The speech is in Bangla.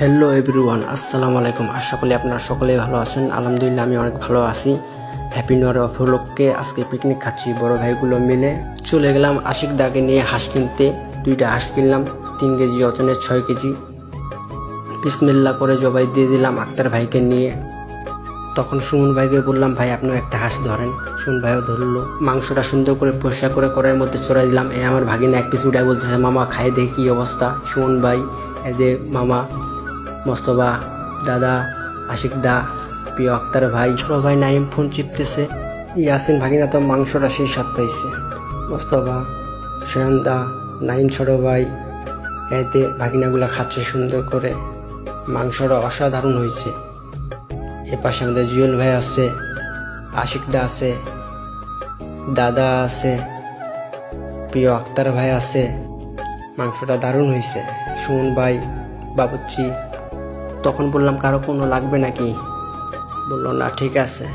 হ্যালো এভরিওয়ান, আসসালামু আলাইকুম। আশা করি আপনারা সকলেই ভালো আছেন। আলহামদুলিল্লাহ আমি অনেক ভালো আছি। হ্যাপি নিউ ইয়ার উপলক্ষে আজকে পিকনিক খাচ্ছি বড় ভাইগুলো মিলে। চলে গেলাম আশিক দাকে নিয়ে হাঁস কিনতে। 2টা হাঁস কিনলাম, 3 কেজি ওজনের 6 কেজি। বিসমিল্লাহ করে জবাই দিয়ে দিলাম আক্তার ভাইকে নিয়ে। তখন সুমন ভাইকে বললাম, ভাই আপনিও একটা হাঁস ধরেন। সুমন ভাইও ধরলো। মাংসটা সুন্দর করে পরিষ্কার করে কড়াইয়ের মধ্যে চড়াই দিলাম। আমার ভাগিনা এক পিস উঠায় বলতেছে, মামা খাই দেখি কি অবস্থা। সুমন ভাই, এদের মামা মোস্তফা, দাদা আশিক দা, প্রিয় আক্তার ভাই, ছোট ভাই নাইম ফোন চিপতেছে। ইয়াসিন ভাগিনা তো মাংসটা সেই স্বাদ পাইছে। মোস্তফা, সোহান দা, নাইম ছোট ভাই, এতে ভাগিনাগুলা খাচ্ছে সুন্দর করে। মাংসটা অসাধারণ হয়েছে। এ পাশে আমাদের জুয়েল ভাই আছে, আশিক দা আছে, দাদা আছে, প্রিয় আক্তার ভাই আছে। মাংসটা দারুণ হয়েছে। সুমন ভাই, বাবুচ্চি। তখন বললাম, কারো কোনো লাগবে নাকি? বললো না, ঠিক আছে।